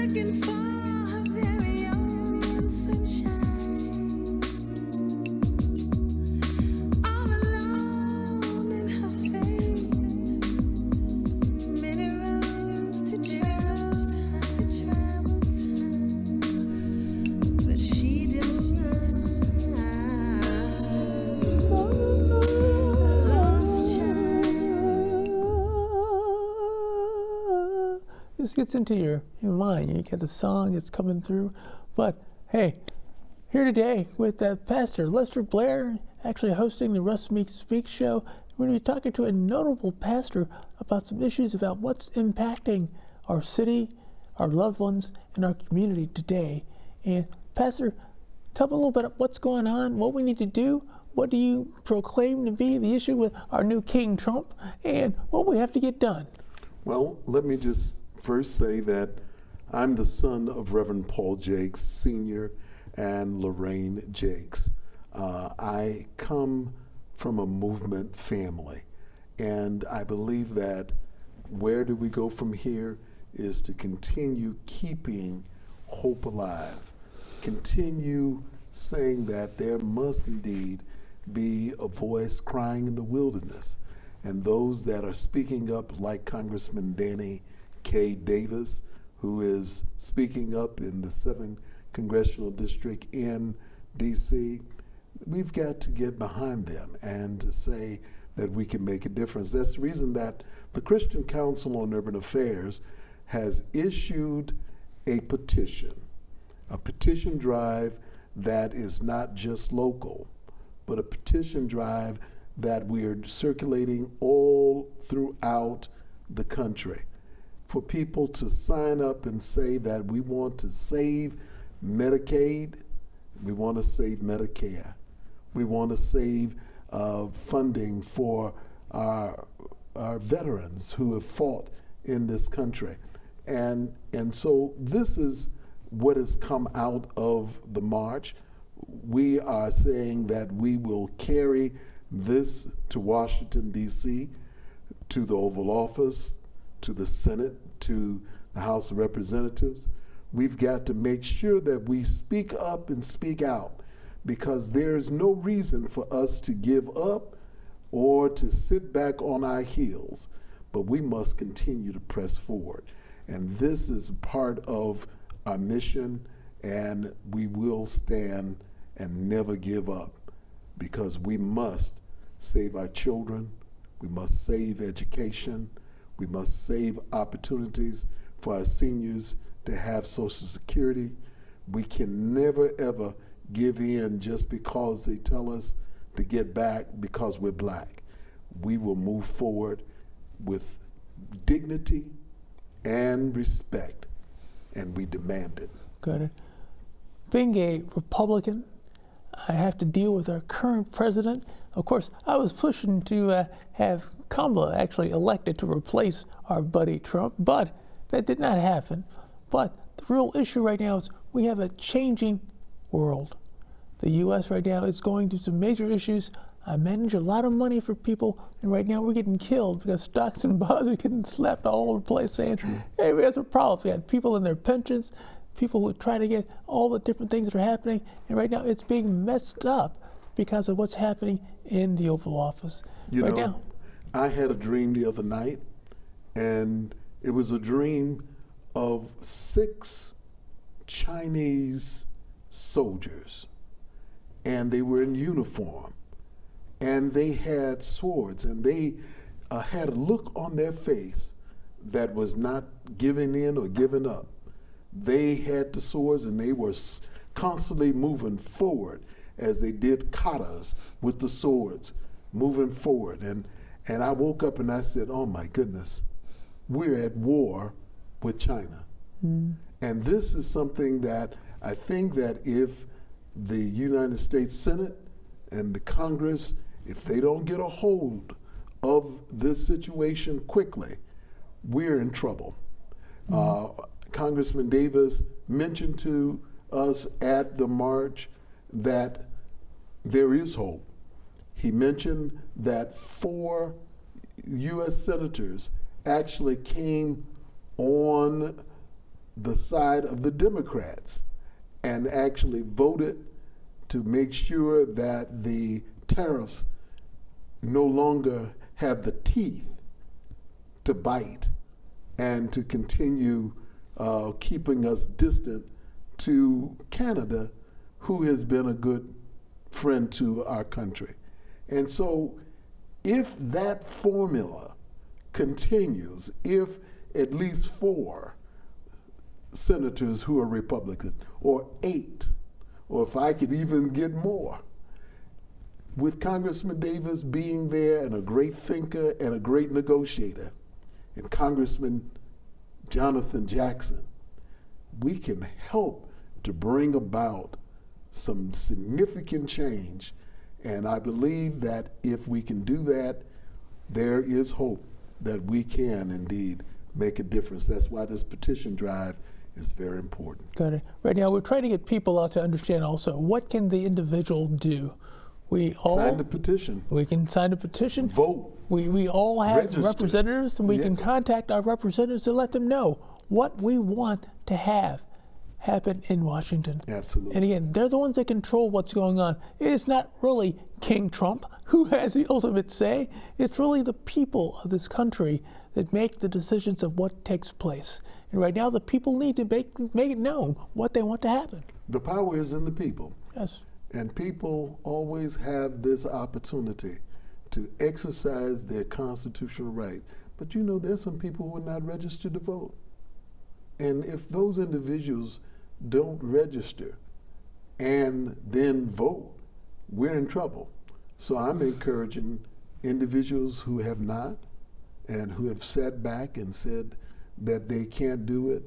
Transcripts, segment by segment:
looking for her very own sunshine. All alone in her faith, many roads to travel time, but she didn't run. Lost child. This gets into your mind. You get the song, it's coming through. But hey, here today with Pastor Lester Blair, actually hosting the Russ, Meek Speak show. We're going to be talking to a notable pastor about some issues about what's impacting our city, our loved ones, and our community today. And Pastor, tell me a little bit about what's going on, what we need to do. What do you proclaim to be the issue with our new King Trump, and what we have to get done? Well, let me just first say that I'm the son of Reverend Paul Jakes Sr. and Lorraine Jakes. I come from a movement family, and I believe that where do we go from here is to continue keeping hope alive, continue saying that there must indeed be a voice crying in the wilderness, and those that are speaking up like Congressman Danny K. Davis, who is speaking up in the 7th Congressional District in D.C., we've got to get behind them and to say that we can make a difference. That's the reason that the Christian Council on Urban Affairs has issued a petition drive that is not just local, but a petition drive that we are circulating all throughout the country for people to sign up and say that we want to save Medicaid, we want to save Medicare, we want to save funding for our veterans who have fought in this country. And so this is what has come out of the march. We are saying that we will carry this to Washington, D.C., to the Oval Office, to the Senate, to the House of Representatives. We've got to make sure that we speak up and speak out, because there's no reason for us to give up or to sit back on our heels, but we must continue to press forward. And this is part of our mission, and we will stand and never give up, because we must save our children, we must save education, we must save opportunities for our seniors to have Social Security. We can never ever give in just because they tell us to get back because we're black. We will move forward with dignity and respect, and we demand it. Got it. Being a Republican, I have to deal with our current president. Of course, I was pushing to have Kamala actually elected to replace our buddy Trump, but that did not happen. But the real issue right now is we have a changing world. The U.S. right now is going through some major issues. I manage a lot of money for people, and right now we're getting killed because stocks and bonds are getting slapped all over the place saying, hey, we have some problems. We had people in their pensions, people who try to get all the different things that are happening, and right now it's being messed up because of what's happening in the Oval Office. Now, I had a dream the other night, and it was a dream of 6 Chinese soldiers, and they were in uniform, and they had swords, and they had a look on their face that was not giving in or giving up. They had the swords, and they were constantly moving forward as they did katas with the swords, moving forward. And I woke up and I said, oh my goodness, we're at war with China. And this is something that I think that if the United States Senate and the Congress, if they don't get a hold of this situation quickly, we're in trouble. Congressman Davis mentioned to us at the march that there is hope. He mentioned that 4 U.S. senators actually came on the side of the Democrats and actually voted to make sure that the tariffs no longer have the teeth to bite and to continue keeping us distant to Canada, who has been a good friend to our country. And so if that formula continues, if at least 4 senators who are Republican, or 8, or if I could even get more, with Congressman Davis being there and a great thinker and a great negotiator, and Congressman Jonathan Jackson, we can help to bring about some significant change. And I believe that if we can do that, there is hope that we can indeed make a difference. That's why this petition drive is very important. Got it. Right now, we're trying to get people out to understand also, what can the individual do? We all sign the petition. We can sign a petition. Vote. We all have Register. representatives, and we can contact our representatives to let them know what we want to have happen in Washington. Absolutely. And again, they're the ones that control what's going on. It's not really King Trump who has the ultimate say. It's really the people of this country that make the decisions of what takes place. And right now, the people need to make it known what they want to happen. The power is in the people. Yes. And people always have this opportunity to exercise their constitutional right. But you know, there's some people who are not registered to vote. And if those individuals don't register and then vote, we're in trouble. So I'm encouraging individuals who have not and who have sat back and said that they can't do it.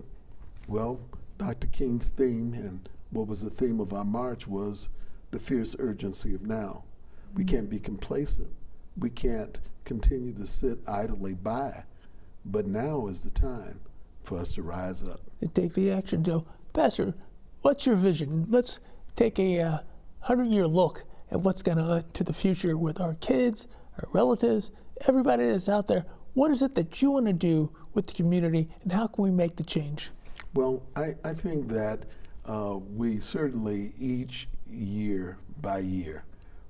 Well, Dr. King's theme, and what was the theme of our march, was the fierce urgency of now. We can't be complacent. We can't continue to sit idly by. But now is the time for us to rise up and take the action, Joe. Pastor, what's your vision? Let's take a 100-year look at what's going on to the future with our kids, our relatives, everybody that's out there. What is it that you want to do with the community, and how can we make the change? Well, I think that we certainly, each year by year,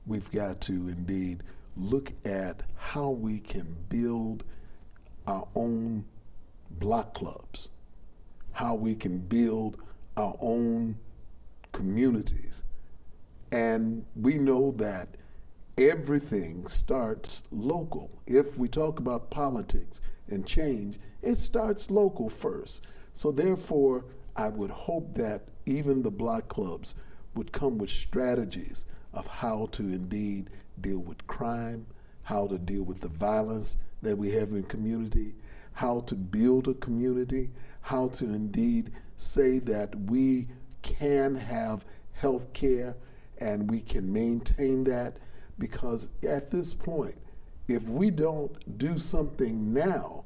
we've got to indeed look at how we can build our own block clubs, how we can build our own communities. And we know that everything starts local. If we talk about politics and change, it starts local first. So therefore, I would hope that even the block clubs would come with strategies of how to indeed deal with crime, how to deal with the violence that we have in community, how to build a community, how to indeed say that we can have health care and we can maintain that. Because at this point, if we don't do something now,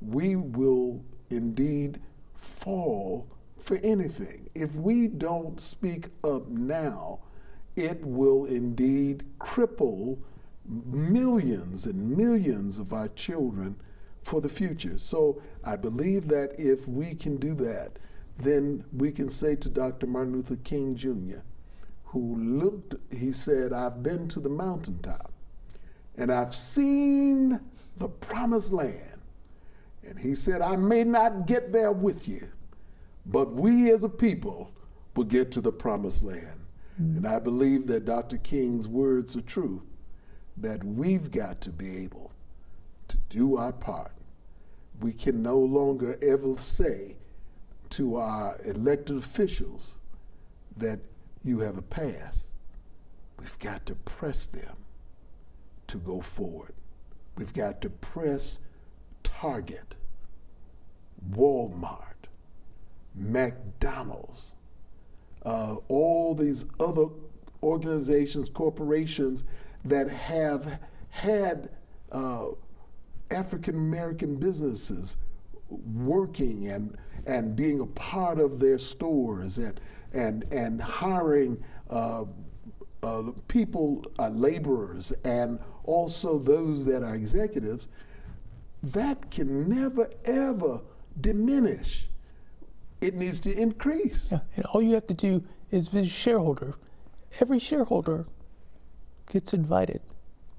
we will indeed fall for anything. If we don't speak up now, it will indeed cripple millions and millions of our children for the future. So I believe that if we can do that, then we can say to Dr. Martin Luther King Jr., he said, I've been to the mountaintop and I've seen the promised land. And he said, I may not get there with you, but we as a people will get to the promised land. And I believe that Dr. King's words are true, that we've got to be able to do our part. We can no longer ever say to our elected officials that you have a pass. We've got to press them to go forward. We've got to press Target, Walmart, McDonald's, all these other organizations, corporations that have had African American businesses working and being a part of their stores and hiring people, laborers, and also those that are executives. That can never, ever diminish. it needs to increase. Yeah, and all you have to do is be a shareholder. Every shareholder gets invited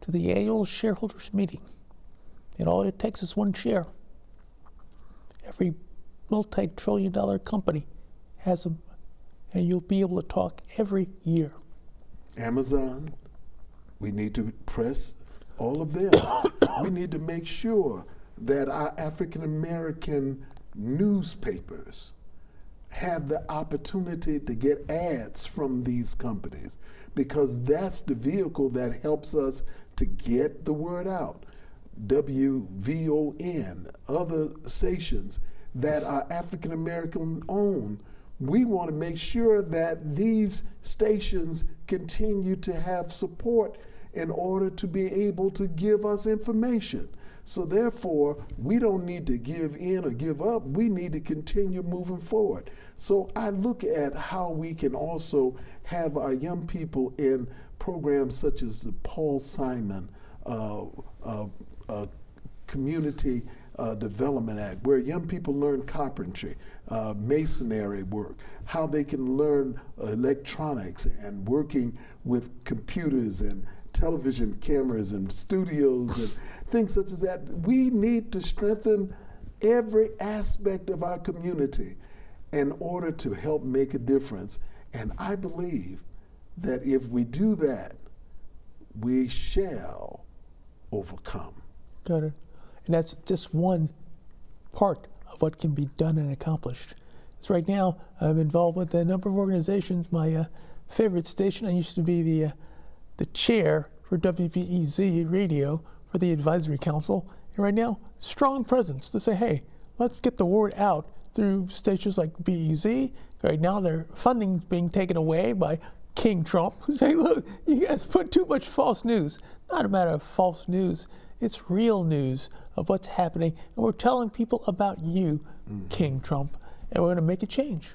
to the annual shareholders meeting. And all it takes is one share. Every multi-trillion-dollar company has them, and you'll be able to talk every year. Amazon, we need to press all of them. We need to make sure that our African American newspapers have the opportunity to get ads from these companies, because that's the vehicle that helps us to get the word out. WVON, other stations that are African American owned, we want to make sure that these stations continue to have support in order to be able to give us information. So therefore, we don't need to give in or give up. We need to continue moving forward. So I look at how we can also have our young people in programs such as the Paul Simon Community Development Act, where young people learn carpentry, masonry work, how they can learn electronics and working with computers and television cameras and studios and things such as that. We need to strengthen every aspect of our community in order to help make a difference. And I believe that if we do that, we shall overcome. Got it. And that's just one part of what can be done and accomplished. So right now, I'm involved with a number of organizations. My favorite station, I used to be the chair for WBEZ radio for the advisory council. And right now, strong presence to say, hey, let's get the word out through stations like BEZ. Right now, their funding's being taken away by King Trump, who's saying, look, you guys put too much false news. Not a matter of false news. It's real news of what's happening. And we're telling people about you, King Trump, and we're going to make a change.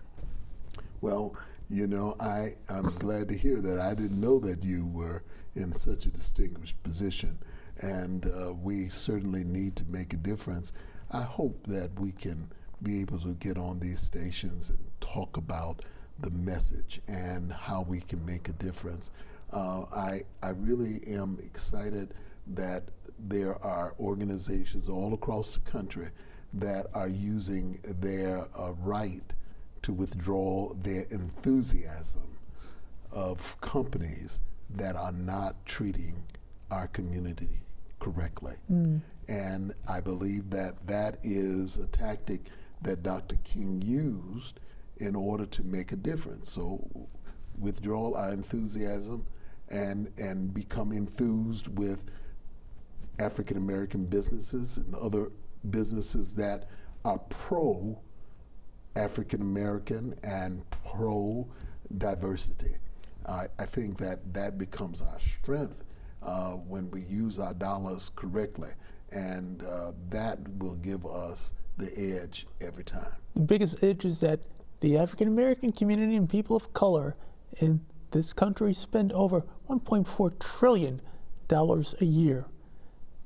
Well, you know, I'm glad to hear that. I didn't know that you were in such a distinguished position. And we certainly need to make a difference. I hope that we can be able to get on these stations and talk about the message and how we can make a difference. I really am excited that there are organizations all across the country that are using their right to withdraw their enthusiasm of companies that are not treating our community correctly. And I believe that that is a tactic that Dr. King used in order to make a difference. So withdraw our enthusiasm and become enthused with African American businesses and other businesses that are pro African American and pro diversity. I think that becomes our strength when we use our dollars correctly, and that will give us the edge every time. The biggest edge is that the African American community and people of color in this country spend over $1.4 trillion a year.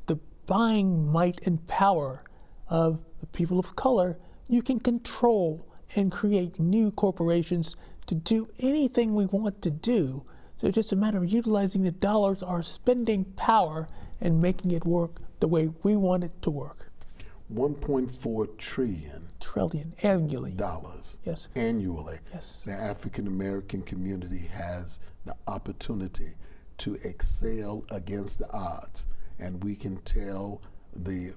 The buying might and power of the people of color, you can control and create new corporations to do anything we want to do. So it's just a matter of utilizing the dollars, our spending power, and making it work the way we want it to work. $1.4 trillion annually. Dollars. Yes. Annually. Yes. The African American community has the opportunity to excel against the odds, and we can tell the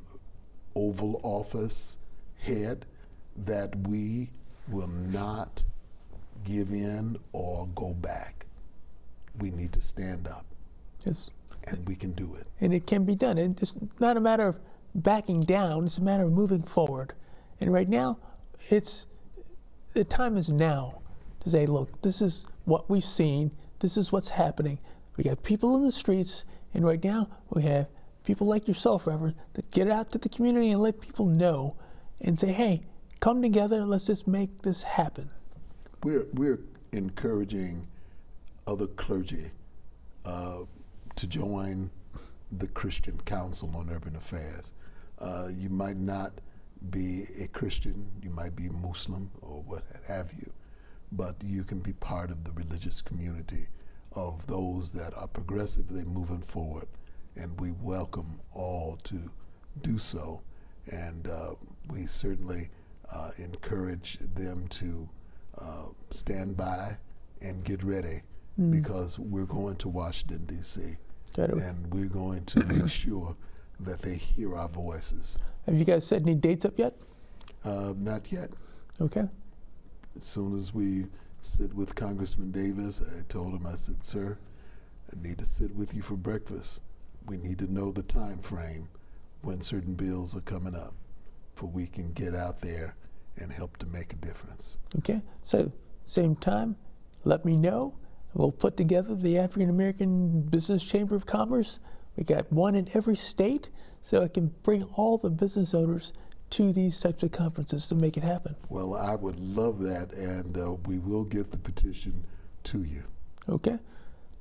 Oval Office head that we will not give in or go back. We need to stand up. Yes. And we can do it. And it can be done. And it's not a matter of backing down, it's a matter of moving forward. And right now, the time is now to say, look, this is what we've seen, this is what's happening. We got people in the streets, and right now we have people like yourself, Reverend, that get out to the community and let people know and say, hey, come together, let's just make this happen. We're encouraging other clergy to join the Christian Council on Urban Affairs. You might not be a Christian, you might be Muslim or what have you, but you can be part of the religious community of those that are progressively moving forward, and we welcome all to do so. And we certainly encourage them to stand by and get ready, because we're going to Washington, D.C., and we're going to make sure that they hear our voices. Have you guys set any dates up yet? Not yet. Okay. As soon as we sit with Congressman Davis, I told him, I said, sir, I need to sit with you for breakfast. We need to know the time frame when certain bills are coming up, for we can get out there and help to make a difference. Okay. So, same time, let me know. We'll put together the African American Business Chamber of Commerce. We got one in every state, so I can bring all the business owners to these types of conferences to make it happen. Well, I would love that, and we will get the petition to you. Okay.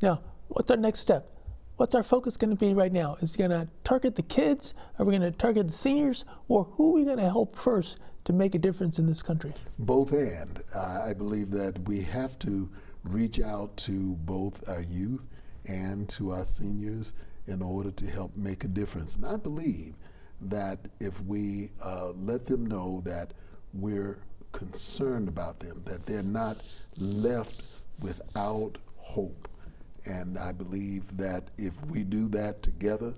Now, what's our next step? What's our focus going to be right now? Is it going to target the kids? Are we going to target the seniors? Or who are we going to help first to make a difference in this country? Both and. I believe that we have to reach out to both our youth and to our seniors in order to help make a difference. And I believe that if we let them know that we're concerned about them, that they're not left without hope. And I believe that if we do that together,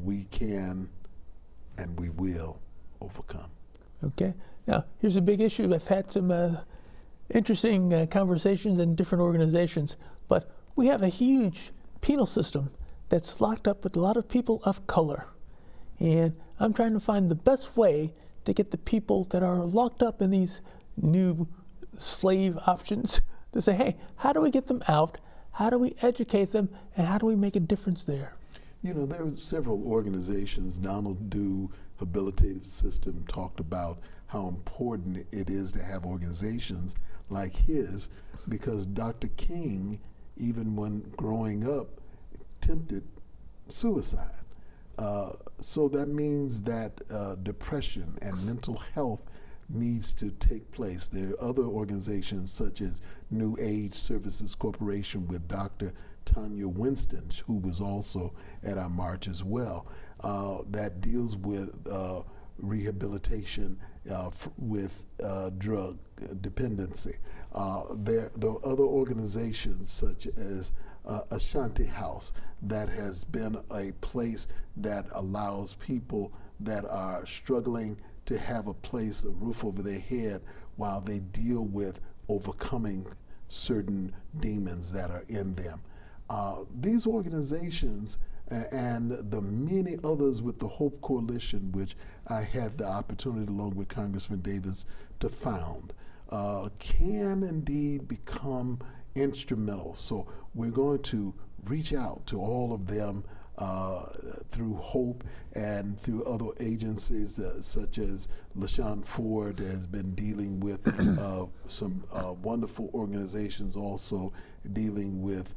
we can and we will overcome. Okay. Now, here's a big issue. I've had some interesting conversations in different organizations, but we have a huge penal system that's locked up with a lot of people of color. And I'm trying to find the best way to get the people that are locked up in these new slave options to say, hey, how do we get them out? How do we educate them? And how do we make a difference there? You know, there are several organizations. Donald Dew Habilitative System talked about how important it is to have organizations like his, because Dr. King, even when growing up, attempted suicide. So that means that depression and mental health needs to take place. There are other organizations such as New Age Services Corporation with Dr. Tanya Winston, who was also at our march as well, that deals with rehabilitation with drug dependency. There are other organizations such as Ashanti House that has been a place that allows people that are struggling to have a place, a roof over their head, while they deal with overcoming certain demons that are in them. These organizations and the many others with the Hope Coalition, which I had the opportunity along with Congressman Davis to found, can indeed become instrumental. So we're going to reach out to all of them through Hope and through other agencies such as LaShawn Ford has been dealing with some wonderful organizations also dealing with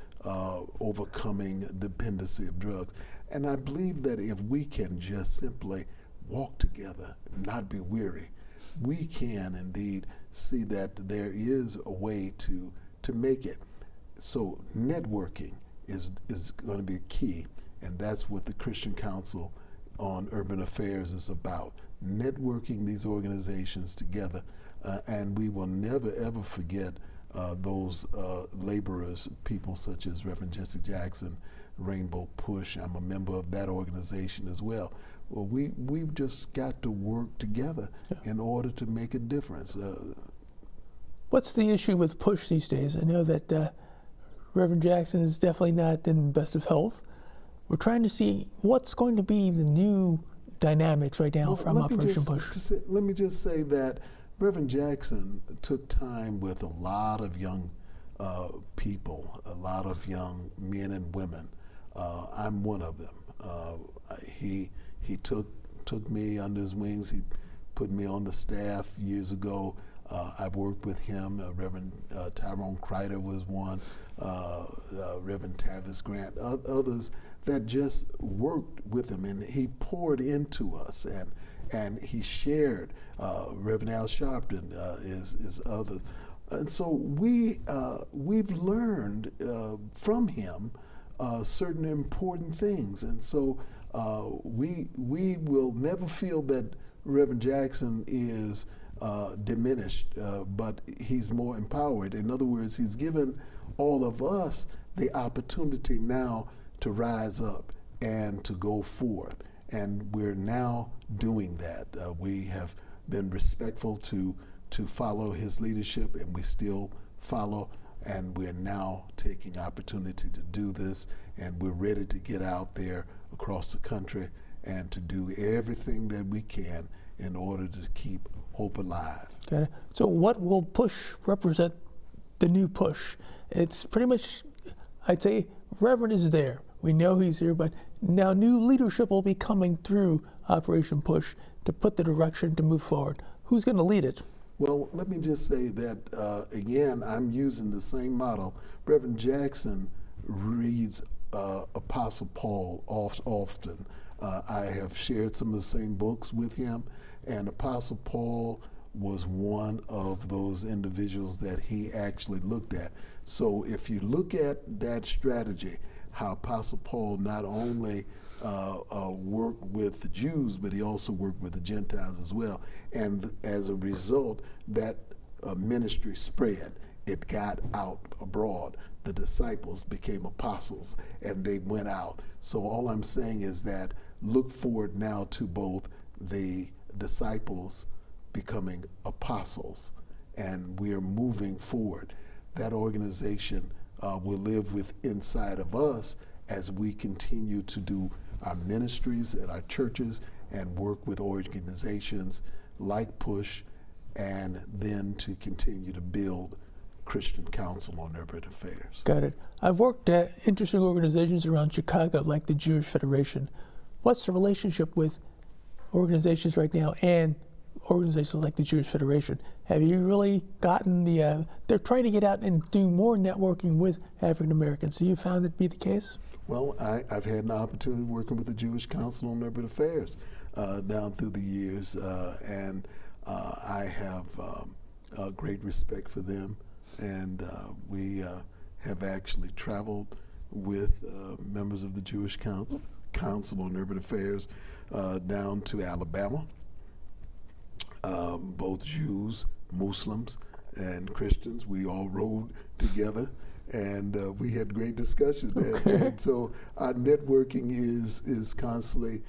overcoming dependency of drugs. And I believe that if we can just simply walk together and not be weary, we can indeed see that there is a way to make it. So networking is going to be key, and that's what the Christian Council on Urban Affairs is about, networking these organizations together. And we will never, ever forget those laborers, people such as Reverend Jesse Jackson, Rainbow Push. I'm a member of that organization as well. Well, we've just got to work together in order to make a difference. What's the issue with Push these days? I know that Reverend Jackson is definitely not in the best of health. We're trying to see what's going to be the new dynamics right now from Operation Push. Let me just say that Reverend Jackson took time with a lot of young people, a lot of young men and women. I'm one of them. He took me under his wings. He put me on the staff years ago. I've worked with him. Reverend Tyrone Kreider was one. Reverend Tavis Grant, others that just worked with him, and he poured into us, and he shared. Reverend Al Sharpton is other, and so we've learned from him certain important things, and so we will never feel that Reverend Jackson is diminished, but he's more empowered. In other words, he's given all of us the opportunity now to rise up and to go forth. And we're now doing that. We have been respectful to follow his leadership, and we still follow, and we're now taking opportunity to do this, and we're ready to get out there across the country and to do everything that we can in order to keep hope alive. Got it. So what will PUSH represent, the new PUSH? It's pretty much, I'd say, Reverend is there. We know he's here, but now new leadership will be coming through Operation PUSH to put the direction to move forward. Who's going to lead it? Well, let me just say that, again, I'm using the same model. Reverend Jackson reads Apostle Paul often. I have shared some of the same books with him, and Apostle Paul was one of those individuals that he actually looked at. So if you look at that strategy, how Apostle Paul not only worked with the Jews, but he also worked with the Gentiles as well. And as a result, that ministry spread. It got out abroad. The disciples became apostles, and they went out. So all I'm saying is that look forward now to both the disciples becoming apostles, and we are moving forward. That organization will live with inside of us as we continue to do our ministries at our churches and work with organizations like PUSH, and then to continue to build Christian Council on Urban Affairs. Got it. I've worked at interesting organizations around Chicago, like the Jewish Federation. What's the relationship with organizations right now and organizations like the Jewish Federation? Have you really gotten they're trying to get out and do more networking with African Americans. So you found it to be the case? Well, I've had an opportunity working with the Jewish Council on Urban Affairs down through the years, and I have great respect for them, and we have actually traveled with members of the Jewish Council on Urban Affairs down to Alabama. Both Jews, Muslims, and Christians, we all rode together, and we had great discussions. Okay. And so our networking is constantly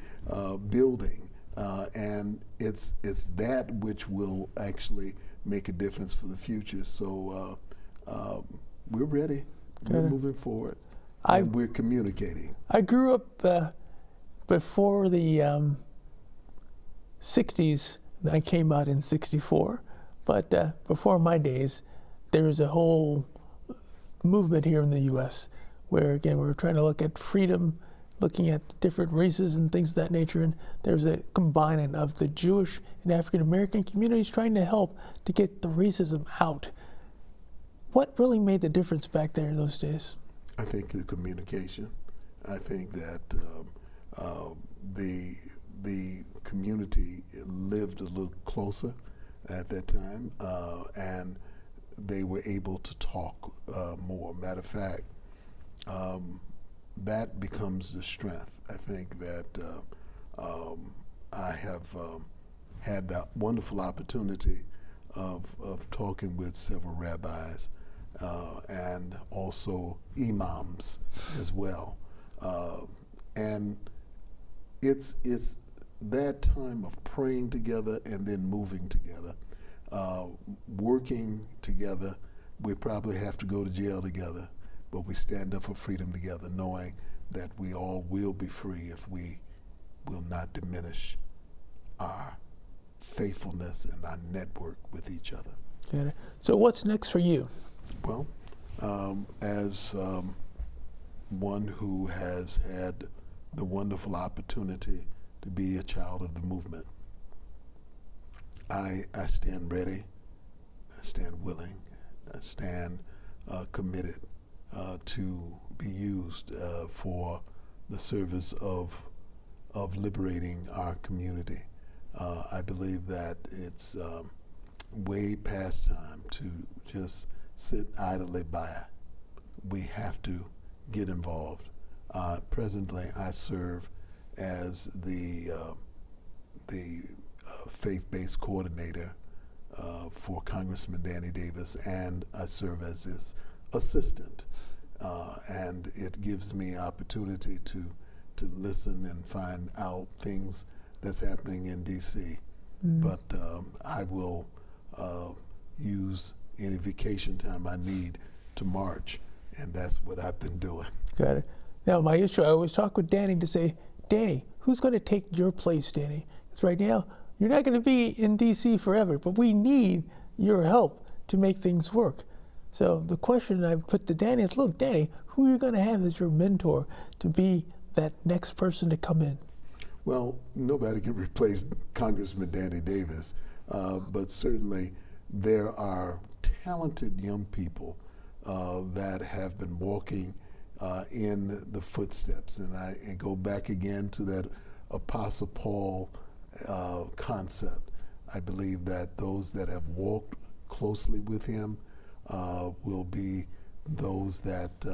building, and it's that which will actually make a difference for the future. So we're ready. We're moving forward, and we're communicating. I grew up before the 60s. I came out in 64, but before my days, there was a whole movement here in the U.S. where, again, we were trying to look at freedom, looking at different races and things of that nature, and there's a combining of the Jewish and African American communities trying to help to get the racism out. What really made the difference back there in those days? I think the communication. I think that the community lived a little closer at that time, and they were able to talk more. Matter of fact, that becomes the strength. I think that I have had the wonderful opportunity of talking with several rabbis and also imams as well. And it's that time of praying together and then moving together, working together. We probably have to go to jail together, but we stand up for freedom together, knowing that we all will be free if we will not diminish our faithfulness and our network with each other. Got it. So what's next for you? Well, as one who has had the wonderful opportunity to be a child of the movement, I stand ready, I stand willing, I stand committed to be used for the service of liberating our community. I believe that it's way past time to just sit idly by. We have to get involved. Presently, I serve as the faith-based coordinator for Congressman Danny Davis, and I serve as his assistant. And it gives me opportunity to listen and find out things that's happening in D.C. But I will use any vacation time I need to march, and that's what I've been doing. Got it. Now, my issue, I always talk with Danny to say, Danny, who's going to take your place, Danny? Because right now, you're not going to be in D.C. forever, but we need your help to make things work. So the question I put to Danny is, look, Danny, who are you going to have as your mentor to be that next person to come in? Well, nobody can replace Congressman Danny Davis, but certainly there are talented young people that have been walking in the footsteps. And I go back again to that Apostle Paul concept. I believe that those that have walked closely with him will be those that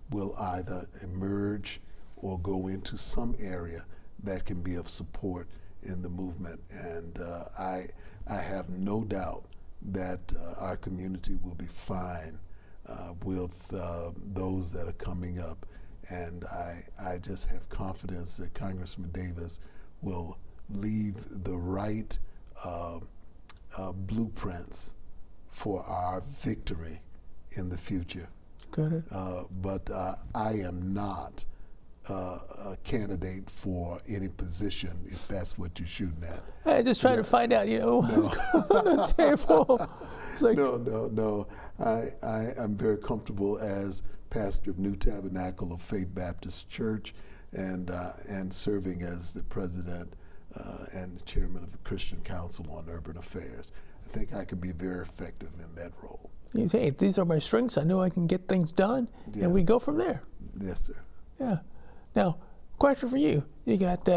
will either emerge or go into some area that can be of support in the movement. And I have no doubt that our community will be fine with those that are coming up. And I just have confidence that Congressman Davis will leave the right blueprints for our victory in the future. Got it. But I am not a candidate for any position, if that's what you're shooting at. I just trying to find out, what's on the table. It's like, No. I'm very comfortable as pastor of New Tabernacle of Faith Baptist Church and serving as the president and chairman of the Christian Council on Urban Affairs. I think I can be very effective in that role. You say, hey, these are my strengths. I know I can get things done, Yes. and we go from there. Yes, sir. Yeah. Now, question for you. You got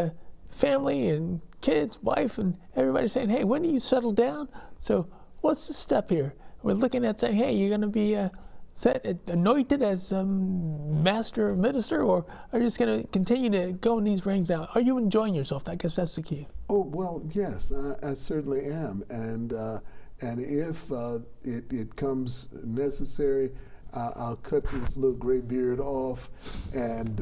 family and kids, wife, and everybody saying, hey, when do you settle down? So what's the step here? We're looking at saying, hey, you're going to be anointed as master minister, or are you just going to continue to go in these rings now? Are you enjoying yourself? I guess that's the key. Oh, well, yes, I certainly am. And if it comes necessary, I'll cut this little gray beard off and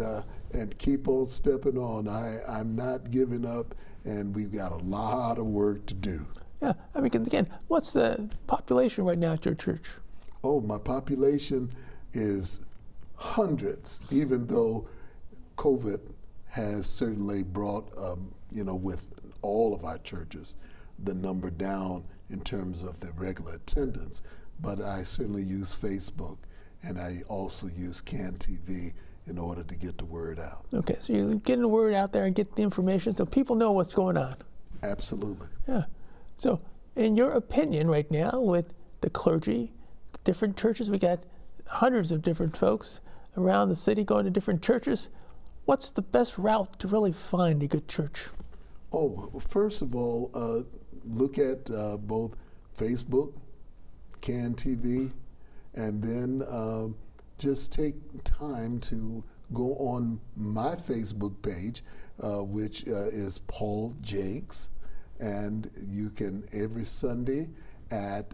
keep on stepping on. I'm not giving up, and we've got a lot of work to do. Yeah, I mean, again, what's the population right now at your church? Oh, my population is hundreds, even though COVID has certainly brought, with all of our churches, the number down in terms of the regular attendance. But I certainly use Facebook, and I also use CAN TV in order to get the word out. Okay, so you're getting the word out there and get the information so people know what's going on. Absolutely. Yeah. So, in your opinion right now, with the clergy, the different churches, we got hundreds of different folks around the city going to different churches. What's the best route to really find a good church? Oh, first of all, look at both Facebook, CAN TV, and then just take time to go on my Facebook page, which is Paul Jakes, and you can every Sunday at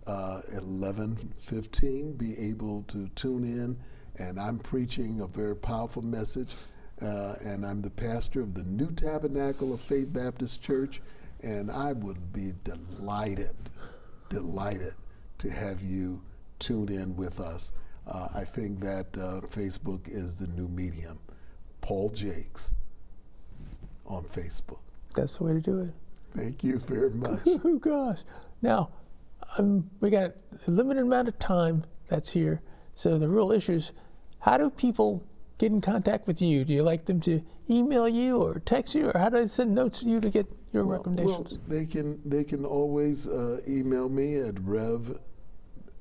11:15 be able to tune in, and I'm preaching a very powerful message, and I'm the pastor of the New Tabernacle of Faith Baptist Church, and I would be delighted to have you tune in with us. I think that Facebook is the new medium. Paul Jakes on Facebook. That's the way to do it. Thank you very much. Oh, gosh. Now, we got a limited amount of time that's here. So the real issue is, how do people get in contact with you? Do you like them to email you or text you, or how do I send notes to you to get your recommendations? Well, they can always email me at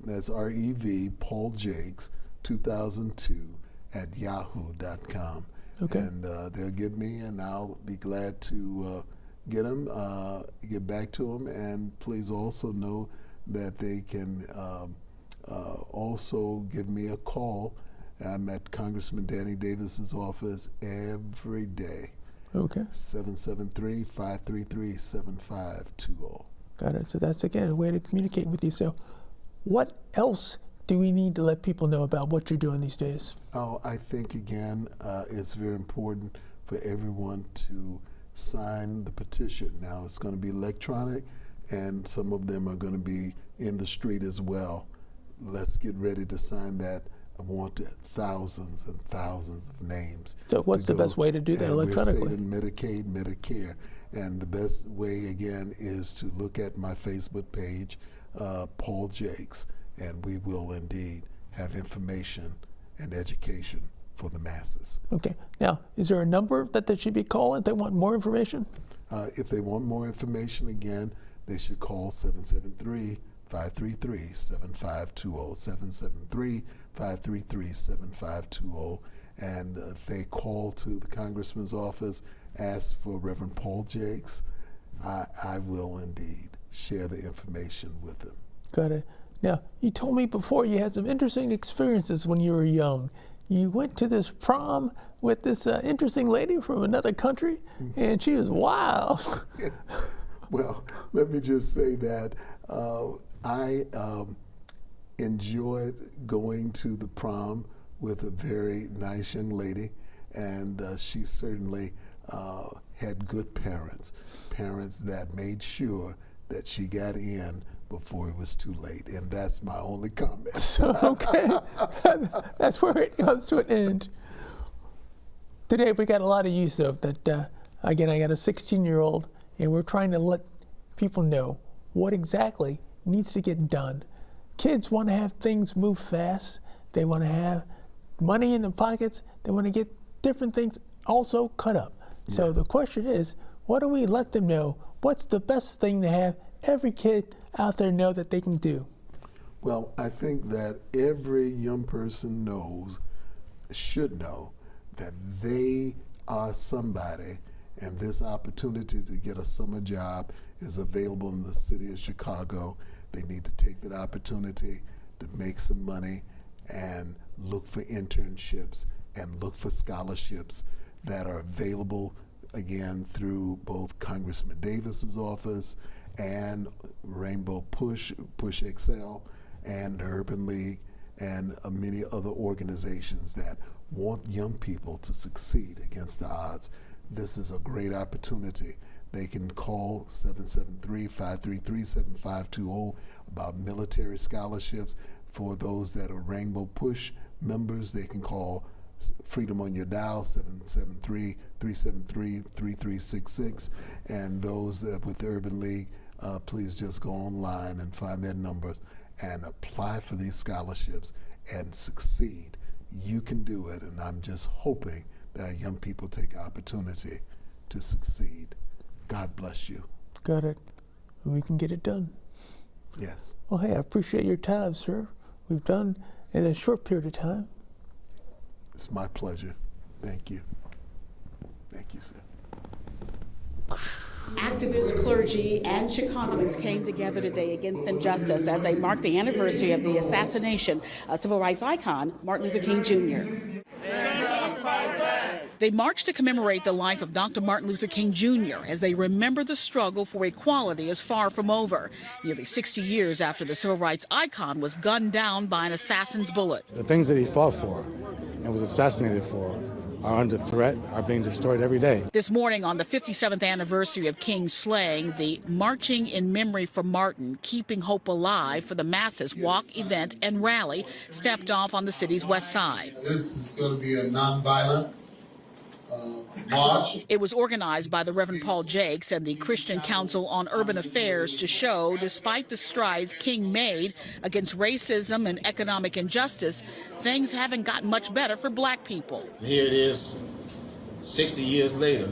that's REV, Paul Jakes, 2002 at yahoo.com. Okay. And they'll get me, and I'll be glad to get them, get back to them, and please also know that they can also give me a call. I'm at Congressman Danny Davis's office every day. Okay. 773-533-7520. Got it. So that's, again, a way to communicate with you. So what else do we need to let people know about what you're doing these days? Oh, I think, again, it's very important for everyone to sign the petition. Now, it's going to be electronic, and some of them are going to be in the street as well. Let's get ready to sign that. I want thousands and thousands of names. So what's the best way to do that electronically? We're saving Medicaid, Medicare, and the best way, again, is to look at my Facebook page, Paul Jakes, and we will indeed have information and education for the masses. Okay. Now, is there a number that they should be calling if they want more information? If they want more information, again, they should call 773-533-7520, 773-533-7520. And if they call to the Congressman's office, ask for Reverend Paul Jakes, I will indeed share the information with them. Got it. Now, you told me before you had some interesting experiences when you were young. You went to this prom with this interesting lady from another country, and she was wild. Well, let me just say that I enjoyed going to the prom with a very nice young lady, and she certainly had good parents that made sure that she got in before it was too late, and that's my only comment. So, okay, that's where it comes to an end. Today we got a lot of use of that. Again, I got a 16-year-old, and we're trying to let people know what exactly needs to get done. Kids want to have things move fast. They want to have money in their pockets. They want to get different things also cut up. So the question is, what do we let them know? What's the best thing to have every kid out there know that they can do? Well, I think that every young person should know that they are somebody, and this opportunity to get a summer job is available in the city of Chicago. They need to take that opportunity to make some money and look for internships and look for scholarships that are available, again, through both Congressman Davis's office and Rainbow Push XL, and the Urban League, and many other organizations that want young people to succeed against the odds. This is a great opportunity. They can call 773-533-7520 about military scholarships. For those that are Rainbow Push members, they can call Freedom on Your Dial, 773-373-3366. And those with the Urban League, please just go online and find their numbers and apply for these scholarships and succeed. You can do it, and I'm just hoping that young people take opportunity to succeed. God bless you. Got it. We can get it done. Yes. Well, hey, I appreciate your time, sir. We've done in a short period of time. It's my pleasure. Thank you. Thank you, sir. Activists, clergy, and Chicagoans came together today against injustice as they marked the anniversary of the assassination of civil rights icon Martin Luther King Jr. They marched to commemorate the life of Dr. Martin Luther King Jr. as they remember the struggle for equality is far from over, nearly 60 years after the civil rights icon was gunned down by an assassin's bullet. The things that he fought for and was assassinated for are under threat, are being destroyed every day. This morning, on the 57th anniversary of King's slaying, the Marching in Memory for Martin, Keeping Hope Alive for the Masses walk, event, and rally stepped off on the city's west side. This is going to be a nonviolent march. It was organized by the Reverend Paul Jakes and the Christian Council on Urban Affairs to show, despite the strides King made against racism and economic injustice, things haven't gotten much better for black people. Here it is, 60 years later.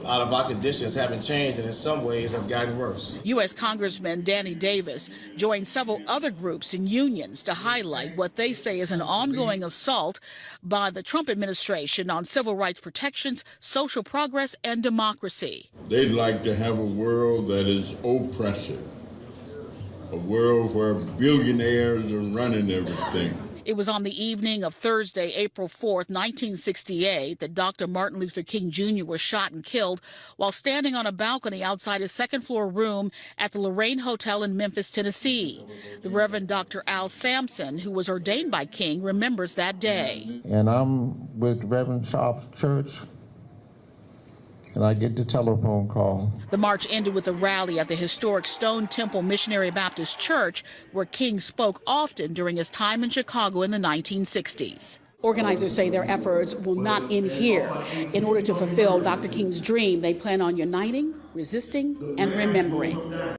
A lot of our conditions haven't changed and in some ways have gotten worse. U.S. Congressman Danny Davis joined several other groups and unions to highlight what they say is an ongoing assault by the Trump administration on civil rights protections, social progress, and democracy. They'd like to have a world that is oppressive, a world where billionaires are running everything. It was on the evening of Thursday, April 4th, 1968, that Dr. Martin Luther King Jr. was shot and killed while standing on a balcony outside his second-floor room at the Lorraine Hotel in Memphis, Tennessee. The Reverend Dr. Al Sampson, who was ordained by King, remembers that day. And I'm with Reverend Sharp's church, and I get the telephone call. The march ended with a rally at the historic Stone Temple Missionary Baptist Church, where King spoke often during his time in Chicago in the 1960s. Organizers say their efforts will not end here. In order to fulfill Dr. King's dream, they plan on uniting, resisting, and remembering.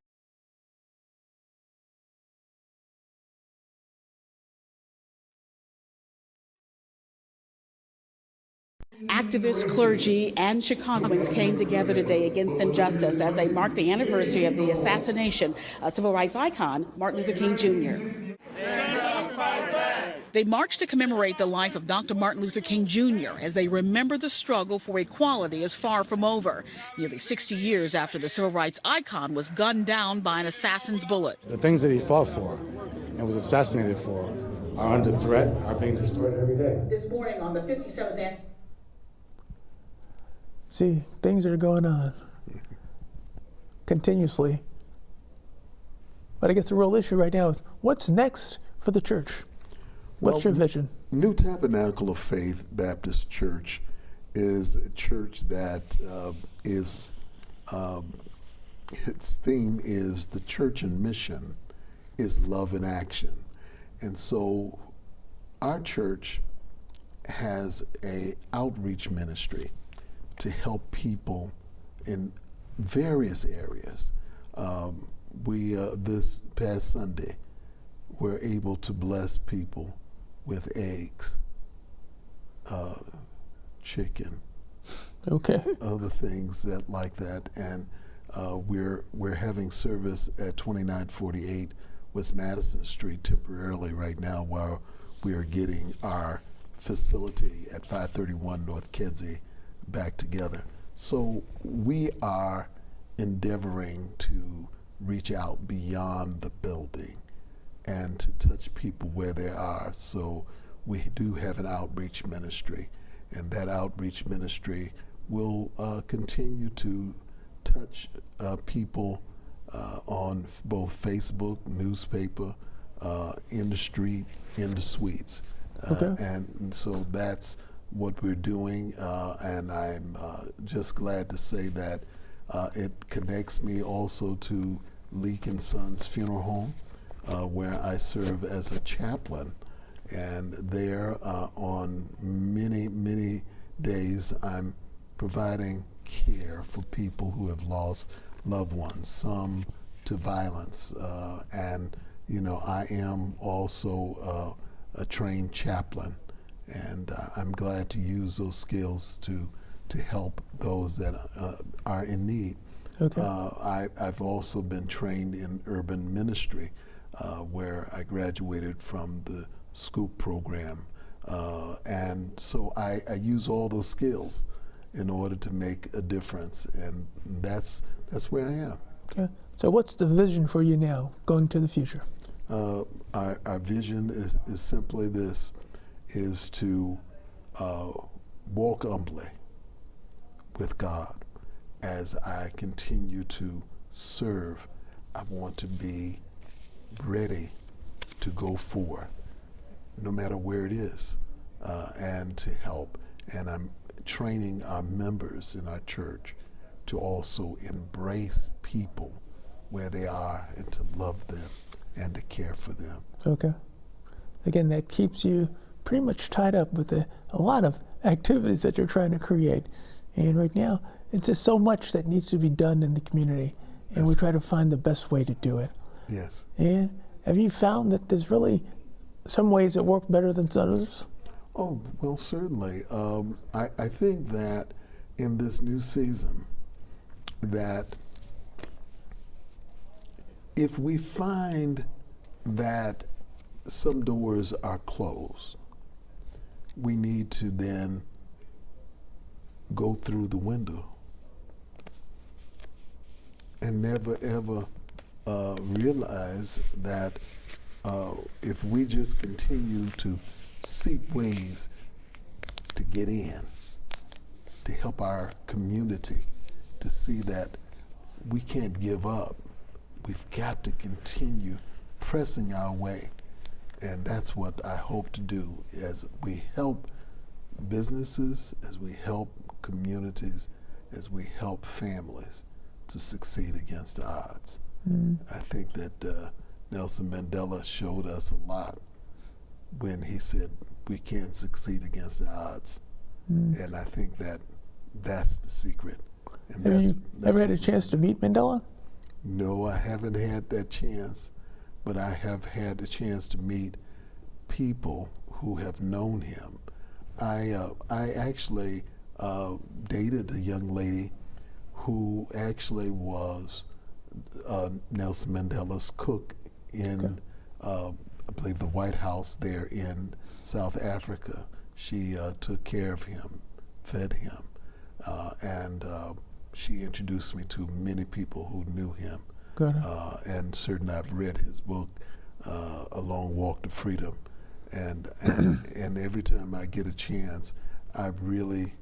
Activists, clergy, and Chicagoans came together today against injustice as they marked the anniversary of the assassination of civil rights icon Martin Luther King Jr. They marched to commemorate the life of Dr. Martin Luther King Jr. as they remember the struggle for equality is far from over, nearly 60 years after the civil rights icon was gunned down by an assassin's bullet. The things that he fought for and was assassinated for are under threat, are being destroyed every day. This morning on the 57th See, things are going on continuously. But I guess the real issue right now is what's next for the church? What's your vision? New Tabernacle of Faith Baptist Church is a church that its theme is the church and mission is love in action. And so our church has a outreach ministry to help people in various areas. We this past Sunday were able to bless people with eggs, chicken, Okay. other things that like that, and we're having service at 2948 West Madison Street temporarily right now while we are getting our facility at 531 North Kedzie back together. So we are endeavoring to reach out beyond the building and to touch people where they are. So we do have an outreach ministry, and that outreach ministry will continue to touch people on both Facebook, newspaper, in the street, in the suites. Okay. And so that's what we're doing, and I'm just glad to say that it connects me also to Leak and Sons Funeral Home, where I serve as a chaplain. And there on many days I'm providing care for people who have lost loved ones, some to violence. And you know, I am also a trained chaplain, and I'm glad to use those skills to help those that are in need. Okay. I've also been trained in urban ministry, where I graduated from the Scoop program, and so I use all those skills in order to make a difference, and that's where I am. Okay. So what's the vision for you now, going to the future? Our vision is simply this, is to walk humbly with God. As I continue to serve, I want to be ready to go forward, no matter where it is, and to help. And I'm training our members in our church to also embrace people where they are and to love them and to care for them. Okay. Again, that keeps you pretty much tied up with a lot of activities that you're trying to create. And right now, it's just so much that needs to be done in the community, and we try to find the best way to do it. Yes. And have you found that there's really some ways that work better than others? Oh, well, certainly. I think that in this new season, that if we find that some doors are closed, we need to then go through the window and never ever realize that if we just continue to seek ways to get in, to help our community, to see that we can't give up. We've got to continue pressing our way. And that's what I hope to do as we help businesses, as we help communities, as we help families to succeed against the odds. I think that Nelson Mandela showed us a lot when he said we can't succeed against the odds. And I think that that's the secret. And Have you that's ever had a chance to meet Mandela? No, I haven't had that chance, but I have had the chance to meet people who have known him. I actually dated a young lady who actually was Nelson Mandela's cook in, I believe, the White House there in South Africa. She took care of him, fed him, and she introduced me to many people who knew him. Good. And certainly I've read his book, A Long Walk to Freedom, and every time I get a chance, I really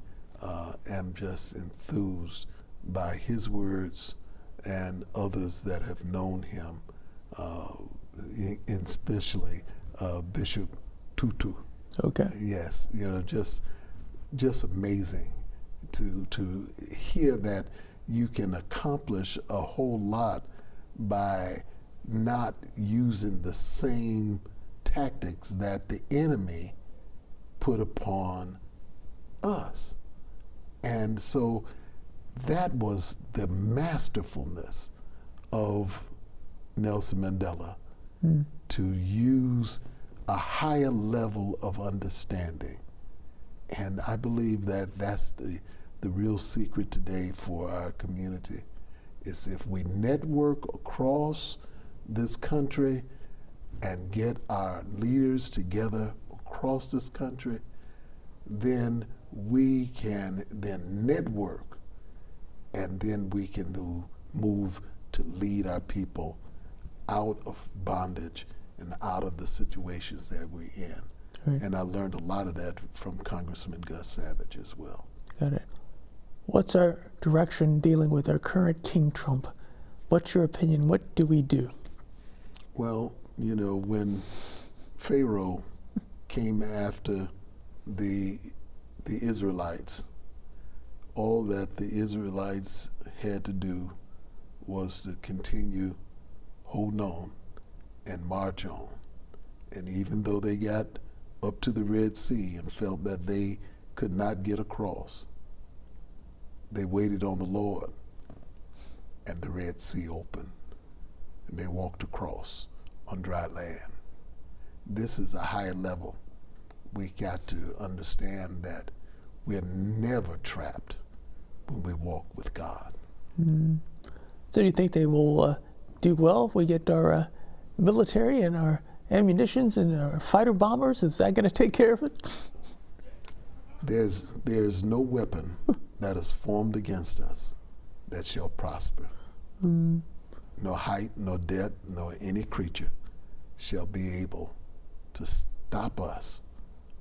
am just enthused by his words and others that have known him, especially Bishop Tutu. Okay. Yes, you know, just amazing to hear that you can accomplish a whole lot by not using the same tactics that the enemy put upon us. And so that was the masterfulness of Nelson Mandela, to use a higher level of understanding. And I believe that that's the real secret today for our community, is if we network across this country and get our leaders together across this country, then we can then network, and then we can move to lead our people out of bondage and out of the situations that we're in. Right. And I learned a lot of that from Congressman Gus Savage as well. Got it. What's our direction dealing with our current King Trump? What's your opinion? What do we do? Well, you know, when Pharaoh came after the Israelites, all that the Israelites had to do was to continue holding on and march on. And even though they got up to the Red Sea and felt that they could not get across, they waited on the Lord, and the Red Sea opened, and they walked across on dry land. This is a higher level. We got to understand that we're never trapped when we walk with God. So do you think they will do well if we get our military and our ammunitions and our fighter bombers? Is that going to take care of it? There's no weapon that is formed against us that shall prosper. No height, no depth, nor any creature shall be able to stop us,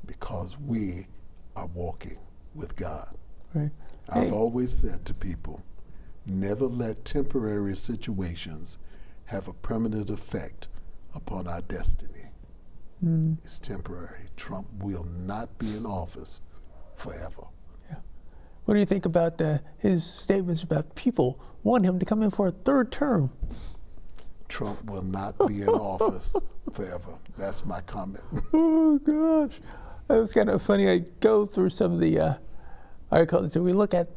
because we are walking with God. Right. I've always said to people, never let temporary situations have a permanent effect upon our destiny. It's temporary. Trump will not be in office forever. What do you think about his statements about people want him to come in for a third term? Trump will not be in office forever. That's my comment. Oh, gosh. It was kind of funny. I go through some of the articles, and we look at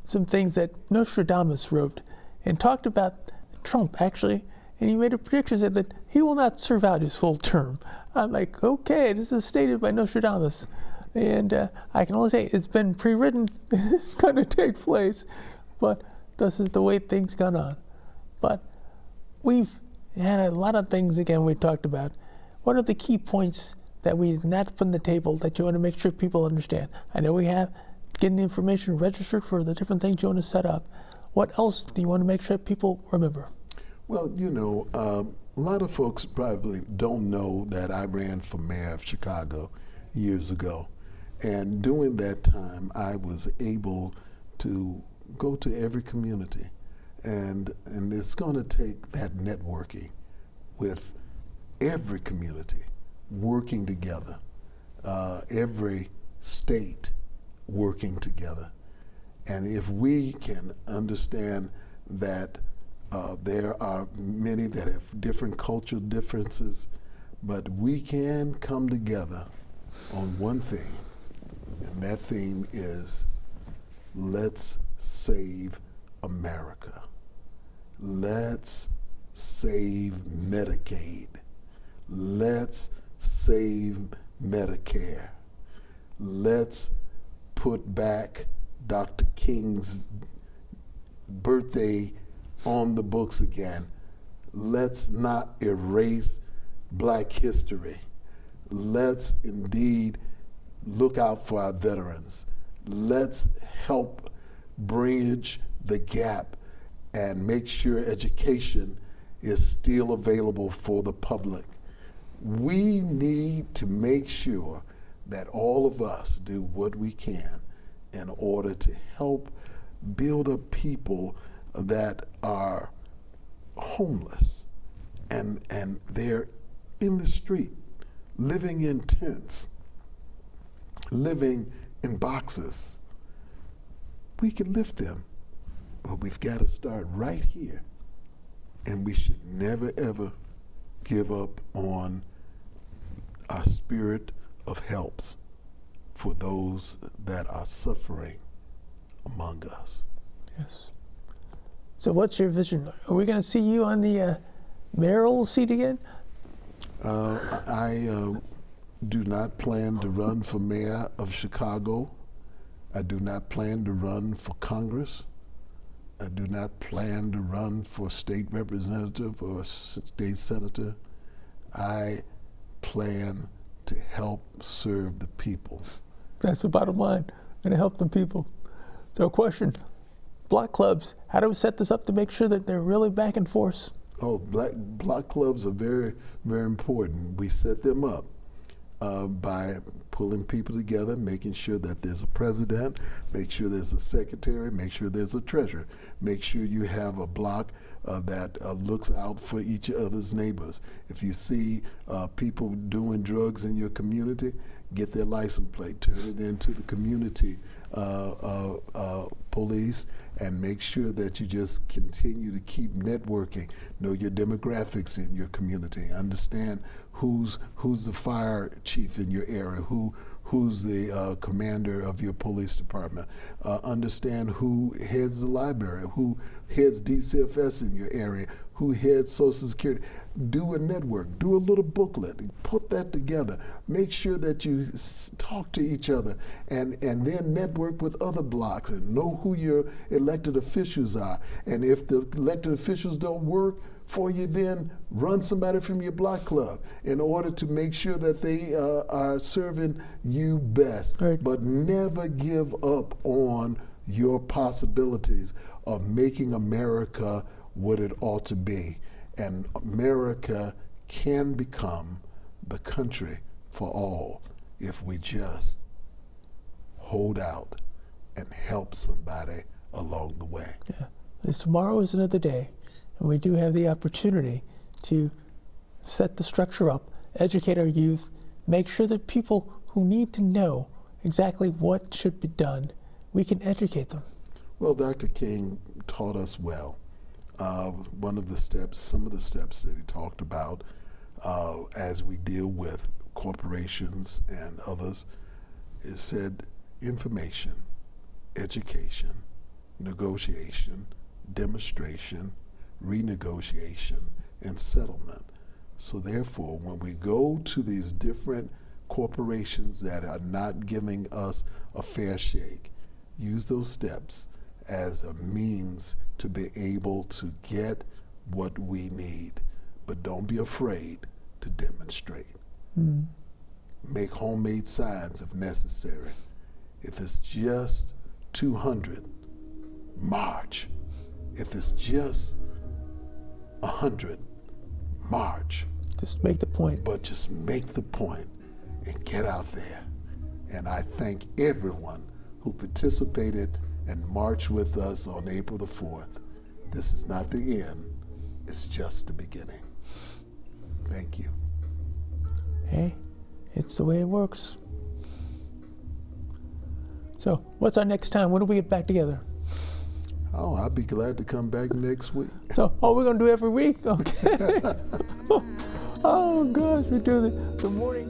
some things that Nostradamus wrote and talked about Trump, actually, and he made a prediction that he will not serve out his full term. I'm like, okay, this is stated by Nostradamus. And I can only say it's been pre-written. It's going to take place. But this is the way things gone on. But we've had a lot of things, again, we talked about. What are the key points that we not from the table that you want to make sure people understand? I know we have getting the information registered for the different things you want to set up. What else do you want to make sure people remember? Well, you know, a lot of folks probably don't know that I ran for mayor of Chicago years ago. And during that time, I was able to go to every community. And it's going to take that networking with every community working together, every state working together. And if we can understand that there are many that have different cultural differences, but we can come together on one theme, and that theme is let's save America. Let's save Medicaid. Let's save Medicare. Let's put back Dr. King's birthday on the books again. Let's not erase Black history. Let's indeed look out for our veterans. Let's help bridge the gap and make sure education is still available for the public. We need to make sure that all of us do what we can in order to help build up people that are homeless and they're in the street, living in tents, living in boxes. We can lift them, but we've got to start right here. And we should never, ever give up on our spirit of helps for those that are suffering among us. Yes. So what's your vision? Are we going to see you on the mayoral seat again? I do not plan to run for mayor of Chicago. I do not plan to run for Congress. I do not plan to run for state representative or state senator. I plan to help serve the people. That's the bottom line, going to help the people. So question, block clubs, how do we set this up to make sure that they're really back in force? Oh, block clubs are very, very important. We set them up by pulling people together, making sure that there's a president, make sure there's a secretary, make sure there's a treasurer, make sure you have a block that looks out for each other's neighbors. If you see people doing drugs in your community, get their license plate, turn it into the community police, and make sure that you just continue to keep networking. Know your demographics in your community. Understand who's the fire chief in your area, who's the commander of your police department. Understand who heads the library, who heads DCFS in your area, who heads Social Security. Do a network, do a little booklet, put that together. Make sure that you talk to each other and then network with other blocks and know who your elected officials are. And if the elected officials don't work for you, then run somebody from your block club in order to make sure that they are serving you best. Right. But never give up on your possibilities of making America what it ought to be. And America can become the country for all if we just hold out and help somebody along the way. Yeah. This tomorrow is another day, and we do have the opportunity to set the structure up, educate our youth, make sure that people who need to know exactly what should be done, we can educate them. Well, Dr. King taught us well. One of the steps, some of the steps that he talked about as we deal with corporations and others, is said information, education, negotiation, demonstration, renegotiation, and settlement. So therefore, when we go to these different corporations that are not giving us a fair shake, use those steps as a means to be able to get what we need. But don't be afraid to demonstrate. Make homemade signs if necessary. If it's just 200, march. If it's just 100, march. Just make the point. But just make the point and get out there. And I thank everyone who participated and marched with us on April the 4th. This is not the end, it's just the beginning. Thank you. Hey, it's the way it works. So, what's our next time? When do we get back together? Oh, I'll be glad to come back next week. So, we're going to do every week? Okay. Oh, gosh, we do the morning.